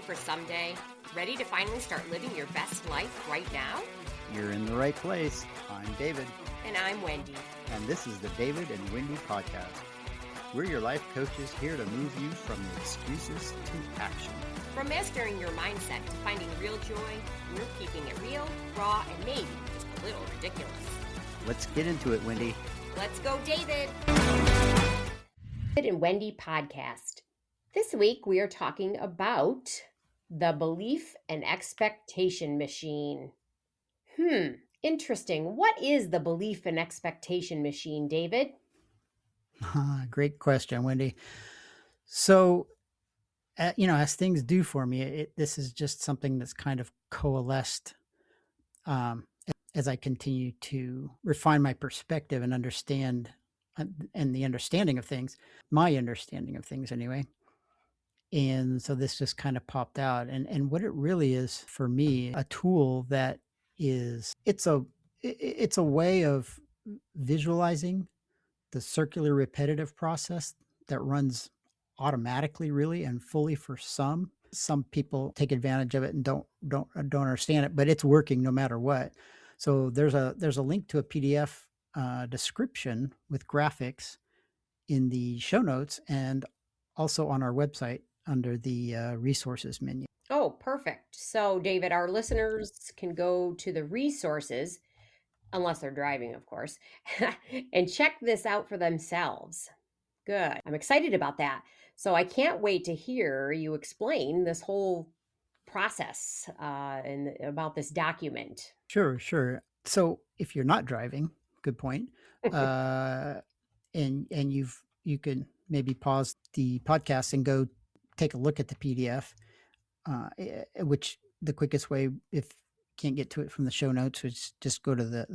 for someday? Ready to finally start living your best life right now? You're in the right place. I'm David, And I'm Wendy. and this is the David and Wendy podcast. We're your life coaches here to move you from excuses to action. From mastering your mindset to finding real joy, we're keeping it real, raw, and maybe just a little ridiculous. Let's get into it, Wendy. Let's go, David! David and Wendy podcast. This week we are talking about the belief and expectation machine. Interesting. What is the belief and expectation machine, David? Great question, Wendy. So, as things do for me, this is just something that's kind of coalesced as I continue to refine my perspective and understand and the understanding of things, my understanding of things anyway. And so this just kind of popped out. And what it really is for me, a tool that is, it's a way of visualizing the circular repetitive process that runs automatically really and fully for some. Some people take advantage of it and don't understand it, but it's working no matter what. So there's a link to a PDF description with graphics in the show notes and also on our website under the resources menu. Oh, perfect. So, David, our listeners can go to the resources, unless they're driving, of course, and check this out for themselves. Good. I'm excited about that. So, I can't wait to hear you explain this whole process and about this document. Sure. So if you're not driving, good point. And you can maybe pause the podcast and go take a look at the PDF, which the quickest way, if you can't get to it from the show notes, is just go to the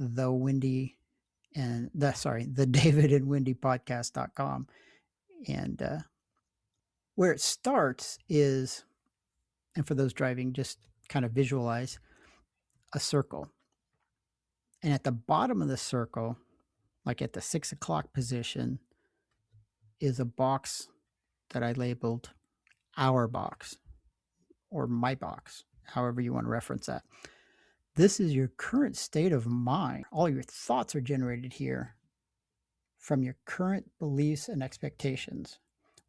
David and Wendy podcast.com. And where it starts is, and for those driving, just kind of visualize a circle. And at the bottom of the circle, like at the 6 o'clock position, is a box that I labeled our box or my box, however you want to reference that. This is your current state of mind. All your thoughts are generated here from your current beliefs and expectations,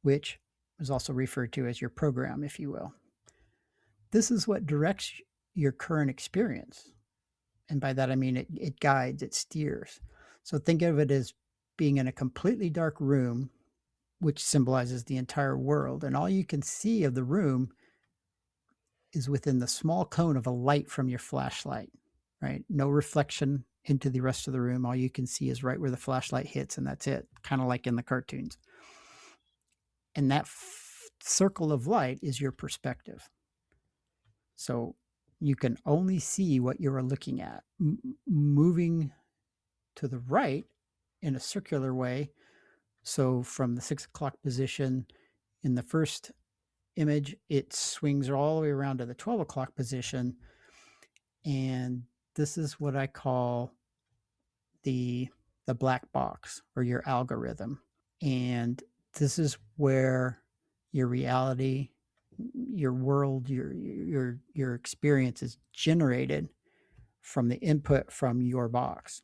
which is also referred to as your program, if you will. This is what directs your current experience. And by that, I mean it guides, it steers. So think of it as being in a completely dark room, which symbolizes the entire world. And all you can see of the room is within the small cone of a light from your flashlight, right? No reflection into the rest of the room. All you can see is right where the flashlight hits, and that's it, kind of like in the cartoons. And that circle of light is your perspective. So you can only see what you're looking at. Moving to the right in a circular way. So from the 6 o'clock position in the first image, it swings all the way around to the 12 o'clock position. And this is what I call the black box or your algorithm. And this is where your reality, your world, your experience is generated from the input from your box,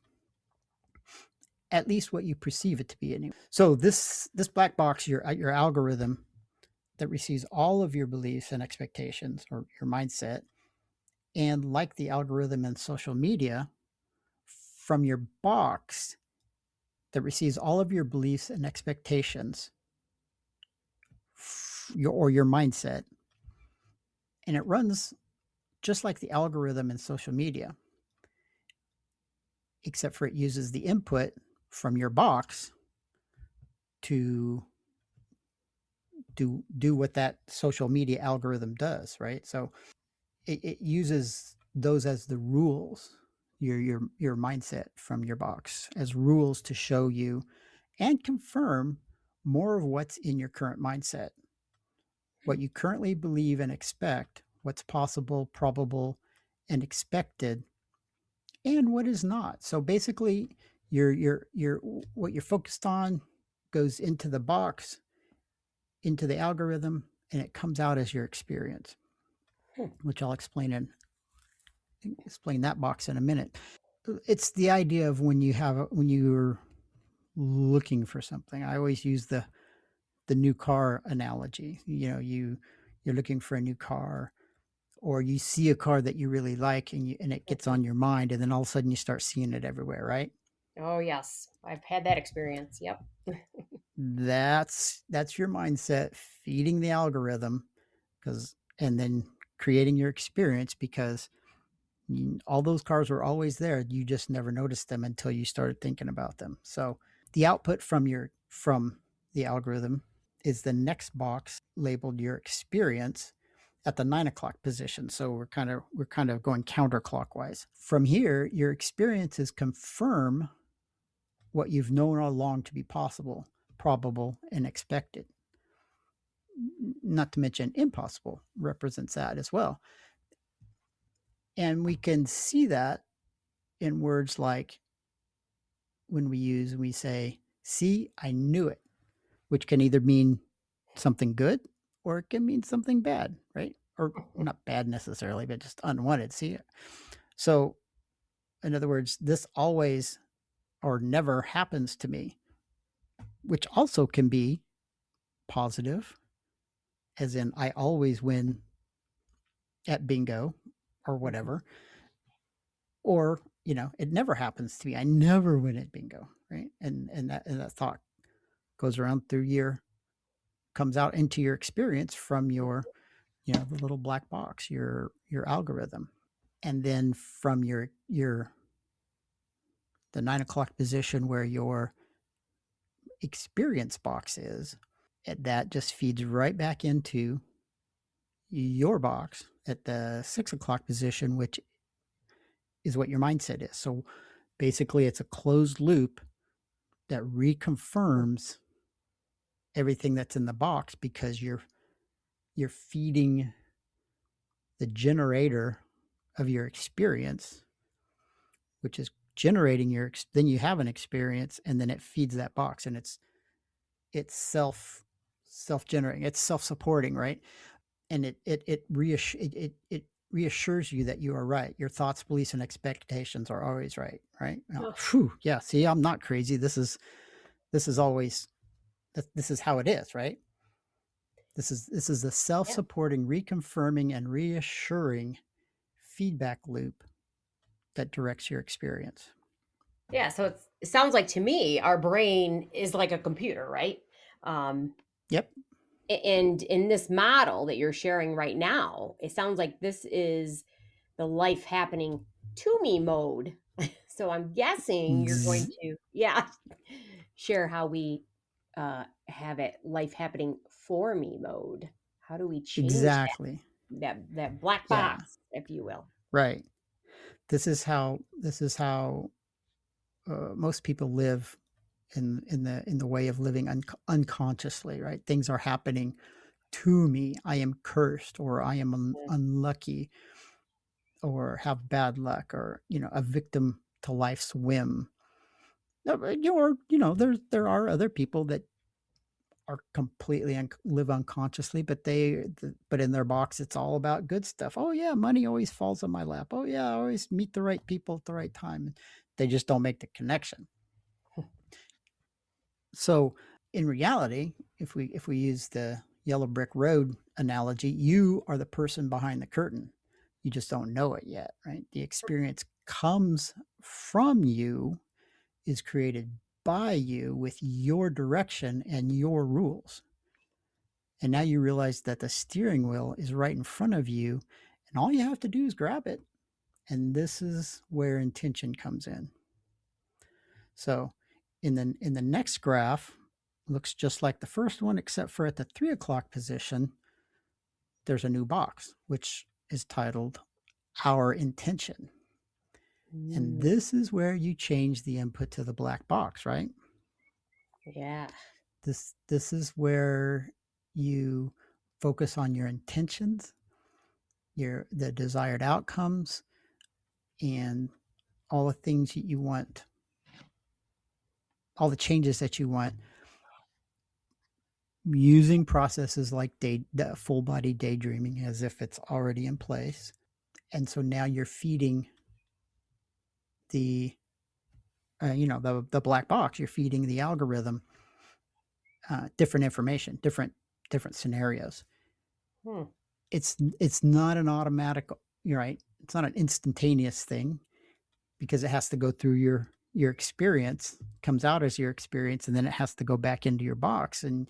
at least what you perceive it to be anyway. So this black box, your algorithm that receives all of your beliefs and expectations or your mindset, and like the algorithm in social media, from your box that receives all of your beliefs and expectations your mindset, and it runs just like the algorithm in social media, except for it uses the input from your box to do what that social media algorithm does, right? So it uses those as the rules, your mindset from your box as rules to show you and confirm more of what's in your current mindset, what you currently believe and expect, what's possible, probable, and expected, and what is not. So basically, your what you're focused on goes into the box, into the algorithm, and it comes out as your experience. which I'll explain that box in a minute. It's the idea of when you're looking for something. I always use the new car analogy. You're looking for a new car, or you see a car that you really like, and it gets on your mind, and then all of a sudden you start seeing it everywhere, right? Oh, yes. I've had that experience. Yep. That's your mindset feeding the algorithm, because and then creating your experience, because all those cars were always there. You just never noticed them until you started thinking about them. So the output from the algorithm is the next box labeled your experience at the 9 o'clock position. So we're kind of going counterclockwise. From here, your experiences confirm what you've known all along to be possible, probable, and expected. Not to mention impossible represents that as well. And we can see that in words like when we say, see, I knew it, which can either mean something good or it can mean something bad, right? Or not bad necessarily, but just unwanted. See, so in other words, this always or never happens to me, which also can be positive, as in I always win at bingo or whatever, or it never happens to me. I never win at bingo, right? And that thought goes around through comes out into your experience from your the little black box, your algorithm. And then from the 9 o'clock position where your experience box is, that just feeds right back into your box at the 6 o'clock position, which is what your mindset is. So basically it's a closed loop that reconfirms everything that's in the box, because you're feeding the generator of your experience, which is generating then you have an experience, and then it feeds that box, and it's self-generating, it's self-supporting, right? And it reassures you that you are right. Your thoughts, beliefs, and expectations are always right. Oh, Phew, yeah, see, I'm not crazy. This is always, this is how it is, right? This is the yeah. self-supporting, reconfirming, and reassuring feedback loop that directs your experience. Yeah. So it sounds like to me, our brain is like a computer, right? Um, Yep. and in this model that you're sharing right now, it sounds like this is the life happening to me mode. So I'm guessing you're going to, yeah, share how we have it life happening for me mode. How do we change Exactly. that black Yeah. box, if you will? Right. This is how most people live in the way of living unconsciously, right? Things are happening to me. I am cursed, or I am unlucky, or have bad luck, or a victim to life's whim. Or there are other people that are completely live unconsciously, but in their box it's all about good stuff. Oh yeah, money always falls on my lap. Oh yeah, I always meet the right people at the right time. They just don't make the connection. So in reality, if we use the yellow brick road analogy, you are the person behind the curtain. You just don't know it yet, right? The experience comes from you, is created by you with your direction and your rules. And now you realize that the steering wheel is right in front of you, and all you have to do is grab it. And this is where intention comes in. So in the next graph, looks just like the first one, except for at the 3 o'clock position, there's a new box, which is titled Our Intention. And Mm, this is where you change the input to the black box, right? yeah. This is where you focus on your intentions, the desired outcomes, and all the things that you want, all the changes that you want using processes like full body daydreaming as if it's already in place. And so now you're feeding the the black box. You're feeding the algorithm different information, different scenarios. Hmm. It's not an automatic. You're right. It's not an instantaneous thing because it has to go through your experience, comes out as your experience, and then it has to go back into your box, and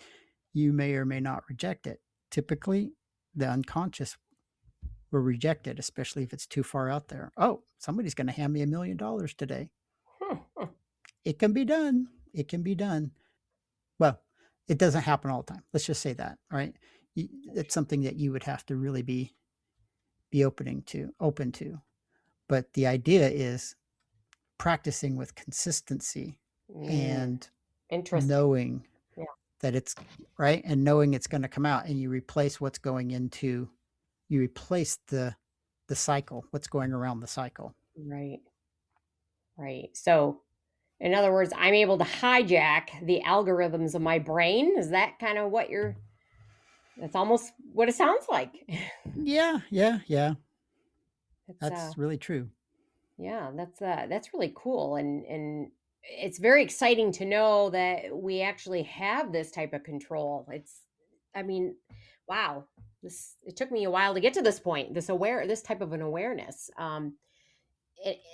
you may or may not reject it. Typically, the unconscious will reject it, especially if it's too far out there. Oh, somebody's going to hand me $1 million today. Hmm. It can be done. It can be done. Well, it doesn't happen all the time. Let's just say that, right? It's something that you would have to really be open to. But the idea is practicing with consistency Mm, and interesting. knowing Yeah. that it's right and knowing it's going to come out, and you replace what's going into you replace the cycle, what's going around the cycle. Right. Right. So, in other words, I'm able to hijack the algorithms of my brain. Is that kind of what you're? That's almost what it sounds like. Yeah. It's That's really true. Yeah, that's really cool, and it's very exciting to know that we actually have this type of control. I mean, wow, this it took me a while to get to this point. This type of an awareness, and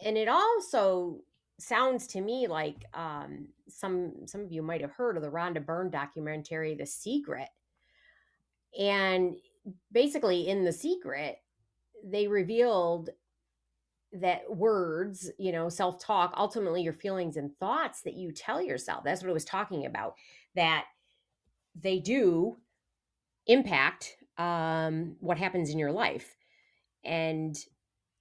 it also sounds to me like some of you might have heard of the Rhonda Byrne documentary, The Secret, and basically in The Secret, they revealed that words, self talk, ultimately your feelings and thoughts that you tell yourself. That's what I was talking about. That they do impact what happens in your life. And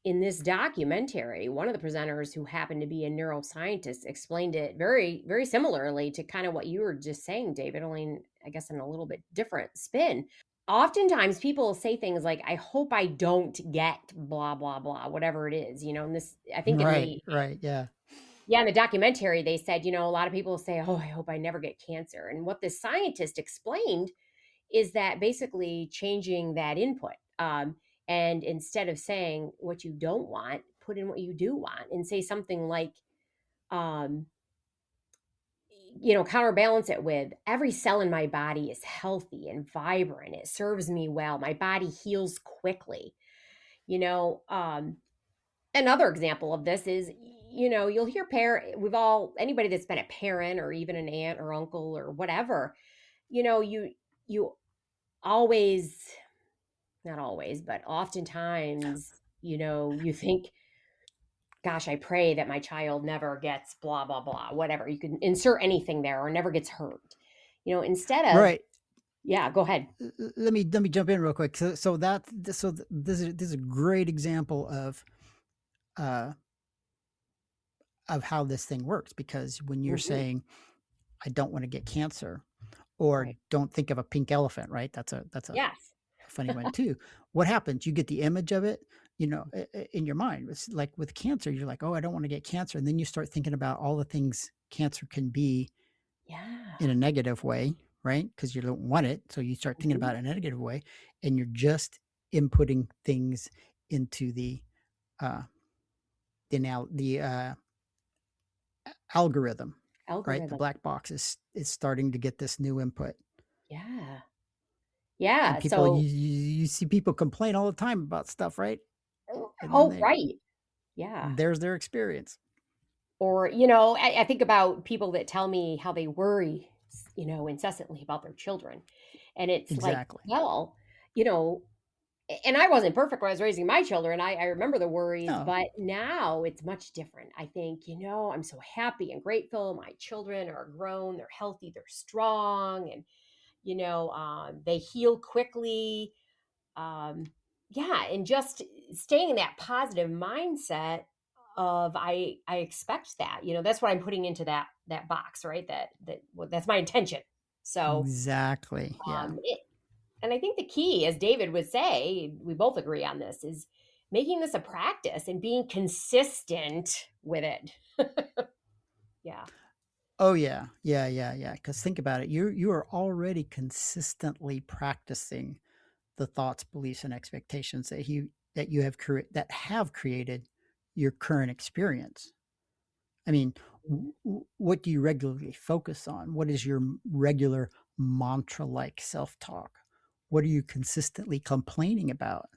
in this documentary, one of the presenters who happened to be a neuroscientist explained it very, very similarly to kind of what you were just saying, David, only I guess in a little bit different spin. Oftentimes people say things like, I hope I don't get blah, blah, blah, whatever it is, and this, I think in Right, the, right, yeah. yeah, in the documentary, they said, a lot of people say, oh, I hope I never get cancer. And what this scientist explained is that basically changing that input. And instead of saying what you don't want, put in what you do want and say something like, um, counterbalance it with every cell in my body is healthy and vibrant. It serves me well. My body heals quickly. You know, another example of this is, you'll hear anybody that's been a parent or even an aunt or uncle or whatever, you always, not always, but oftentimes, you think, gosh, I pray that my child never gets blah, blah, blah, whatever. You can insert anything there or never gets hurt. Instead of, Right. yeah, go ahead. Let me jump in real quick. This is a great example uh of how this thing works, because when you're Hmm. saying I don't want to get cancer, or Right. don't think of a pink elephant, right? That's a Yes. funny one too. What happens? You get the image of it, in your mind. It's like with cancer, you're like, oh, I don't want to get cancer. And then you start thinking about all the things cancer can be Yeah. in a negative way, right? Because you don't want it. So you start thinking Mhm. about it in a negative way, and you're just inputting things into uh, the algorithm, right? The Algorithm. black box is starting to get this new input. Yeah. And Yeah. people, So, you see people complain all the time about stuff, right? And then oh, right. Yeah. there's their experience. Or, I think about people that tell me how they worry, incessantly about their children. And it's like, Exactly. well, you know, and I wasn't perfect when I was raising my children. I remember the worries, No. but now it's much different. I think, I'm so happy and grateful. My children are grown, they're healthy, they're strong, and, they heal quickly. um yeah, and just staying in that positive mindset of I expect that, that's what I'm putting into that box, right? That's my intention. So Exactly. Yeah. and I think the key, as David would say, we both agree on this, is making this a practice and being consistent with it. Yeah. Oh yeah, yeah. Because think about it, you are already consistently practicing the thoughts, beliefs, and expectations that you have that have created your current experience. I mean, what do you regularly focus on? What is your regular mantra-like self-talk? What are you consistently complaining about?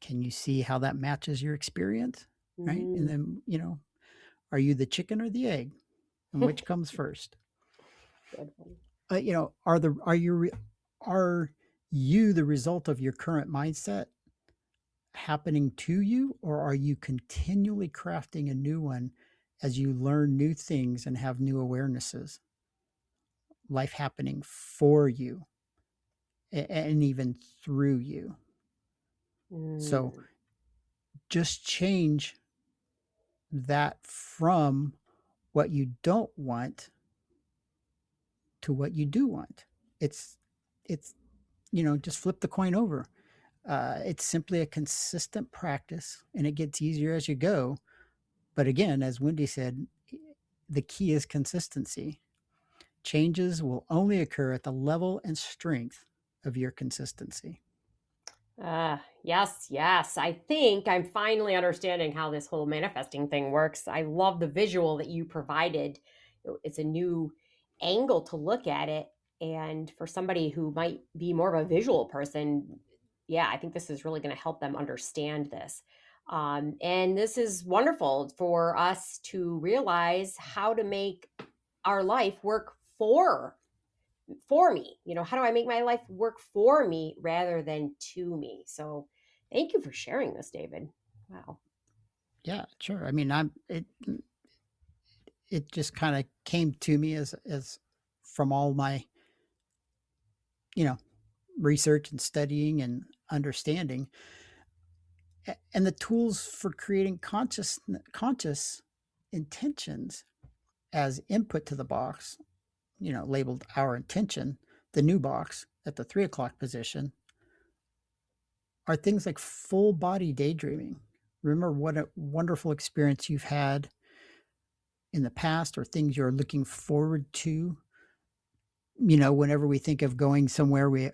Can you see how that matches your experience? Right? And Mm. then, are you the chicken or the egg? And which comes first? Good one. Are you the result of your current mindset happening to you, or are you continually crafting a new one as you learn new things and have new awarenesses? Life happening for you and even through you. So Mm. just change that from what you don't want to what you do want. It's it's just flip the coin over. It's simply a consistent practice, and it gets easier as you go. But again, as Wendy said, the key is consistency. Changes will only occur at the level and strength of your consistency. Yes, yes. I think I'm finally understanding how this whole manifesting thing works. I love the visual that you provided. It's a new angle to look at it. And for somebody who might be more of a visual person, yeah, I think this is really going to help them understand this. And this is wonderful for us to realize how to make our life work for me. How do I make my life work for me rather than to me? So thank you for sharing this, David. Wow. Yeah, sure. I mean, it just kind of came to me as from all my, you know, research and studying and understanding and the tools for creating conscious intentions as input to the box, labeled our intention, the new box at the 3 o'clock position, are things like full body daydreaming. Remember what a wonderful experience you've had in the past or things you're looking forward to. Whenever we think of going somewhere, we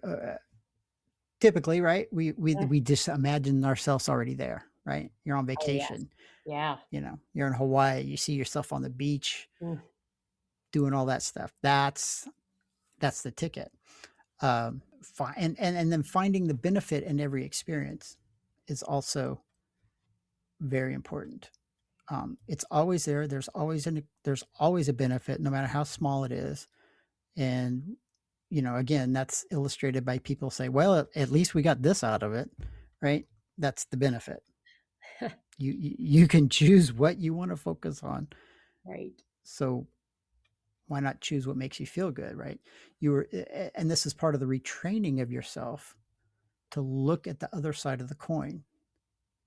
typically, right, Mm. we just imagine ourselves already there, right? You're on Oh, yes. vacation, Yeah. you're in Hawaii, you see yourself on the beach Mm. doing all that stuff. That's the ticket. And then finding the benefit in every experience is also very important. It's always there. There's always a benefit, no matter how small it is. And again, that's illustrated by people say, "Well, at least we got this out of it," right? That's the benefit. You can choose what you want to focus on. Right. So why not choose what makes you feel good, right? And this is part of the retraining of yourself to look at the other side of the coin,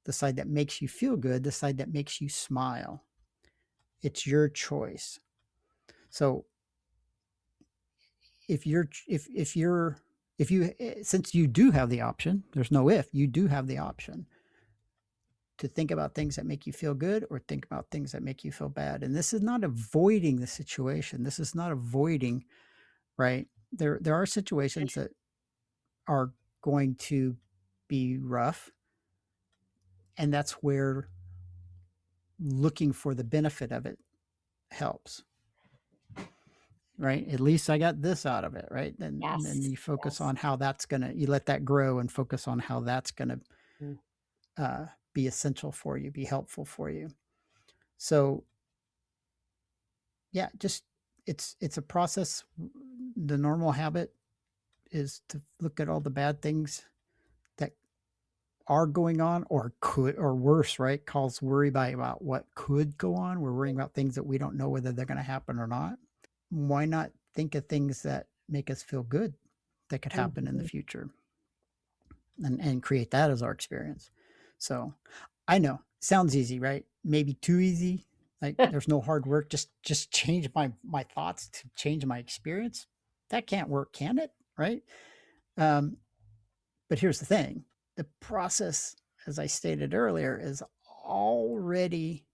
the side that makes you feel good, the side that makes you smile. It's your choice. So if you're if you since you do have the option, there's no if, you do have the option to think about things that make you feel good or think about things that make you feel bad. And this is not avoiding the situation. This is not avoiding, right? There are situations that are going to be rough, and that's where looking for the benefit of it helps, right? At least I got this out of it, right? And then Yes. you focus Yes. on how you let that grow and focus on how that's gonna Mm. be essential for you, be helpful for you. So yeah, just it's a process. The normal habit is to look at all the bad things that are going on or could or worse, right? Cause worry about what could go on. We're worrying about things that we don't know whether they're going to happen or not. Why not think of things that make us feel good that could happen in the Mhm. future and create that as our experience? So I know sounds easy, right? Maybe too easy. Like there's no hard work. Just change my thoughts to change my experience. That can't work, can it? Right? Um, but here's the thing: the process, as I stated earlier, is already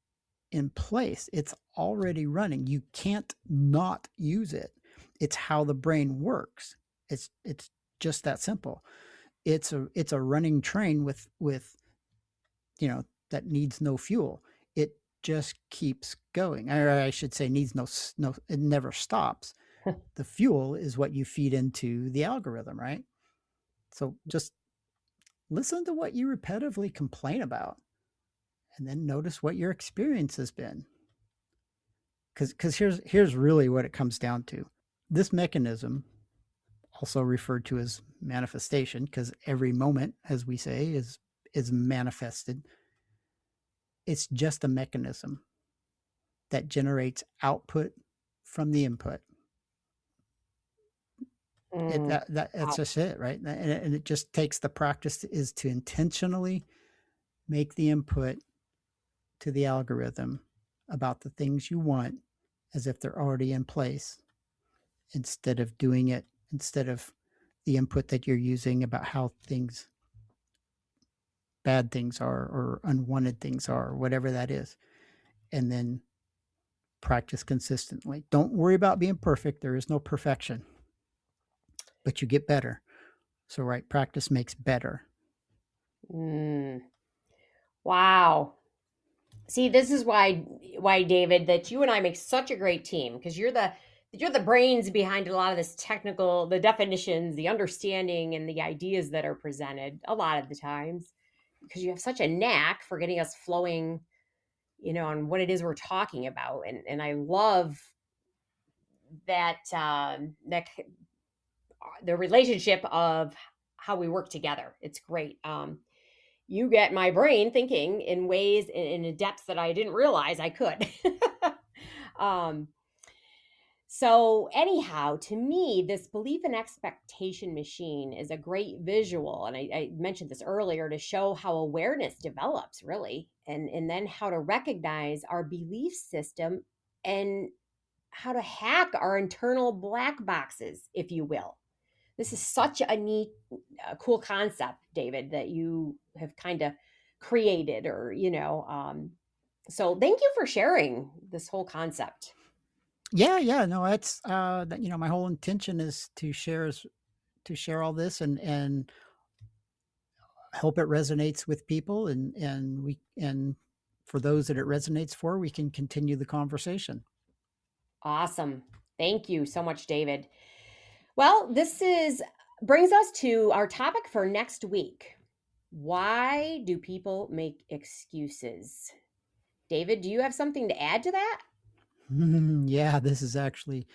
in place. It's already running. You can't not use it. It's how the brain works. It's just that simple. It's a running train with that needs no fuel. It just keeps going. Or I should say needs no, it never stops. The fuel is what you feed into the algorithm, right? So just listen to what you repetitively complain about, and then notice what your experience has been. Because here's really what it comes down to. This mechanism, also referred to as manifestation, because every moment, as we say, is manifested. It's just a mechanism that generates output from the input. That's just it, right? And it just takes the practice is to intentionally make the input to the algorithm about the things you want as if they're already in place, instead of the input that you're using about how bad things are or unwanted things are, or whatever that is. And then practice consistently. Don't worry about being perfect. There is no perfection, but you get better. So, right, practice makes better. Wow. See, this is why David, that you and I make such a great team, because you're the brains behind a lot of this technical, the definitions, the understanding, and the ideas that are presented a lot of the times, because you have such a knack for getting us flowing, on what it is we're talking about. And I love that, the relationship of how we work together. It's great. You get my brain thinking in ways, in a depth that I didn't realize I could. So anyhow, to me, this belief and expectation machine is a great visual. And I mentioned this earlier, to show how awareness develops, really, and then how to recognize our belief system, and how to hack our internal black boxes, if you will. This is such a neat, cool concept, David, that you have kind of created, or, so thank you for sharing this whole concept. Yeah, no, that's my whole intention is to share all this and hope it resonates with people, and for those that it resonates for, we can continue the conversation. Awesome. Thank you so much, David. Well, brings us to our topic for next week. Why do people make excuses? David, do you have something to add to that? Yeah, this is actually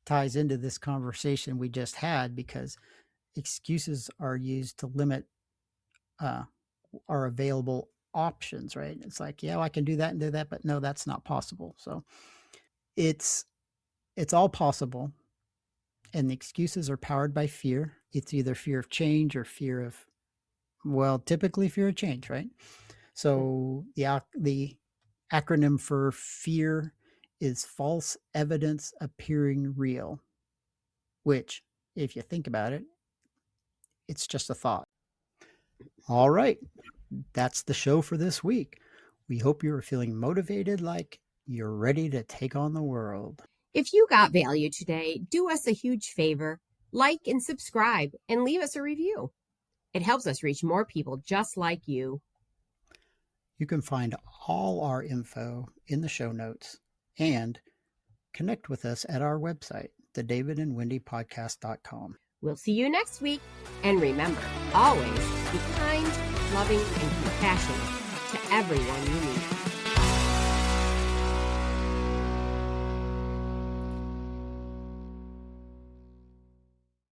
ties into this conversation we just had, because excuses are used to limit our available options, right? It's like, yeah, well, I can do that and do that, but no, that's not possible. So it's all possible, and the excuses are powered by fear. It's either fear of change or typically fear of change, right? So the acronym for fear is false evidence appearing real, which, if you think about it, it's just a thought. All right, that's the show for this week. We hope you are feeling motivated, like you're ready to take on the world. If you got value today, do us a huge favor, like and subscribe, and leave us a review. It helps us reach more people just like you. You can find all our info in the show notes and connect with us at our website, thedavidandwendypodcast.com. We'll see you next week. And remember, always be kind, loving, and compassionate to everyone you meet.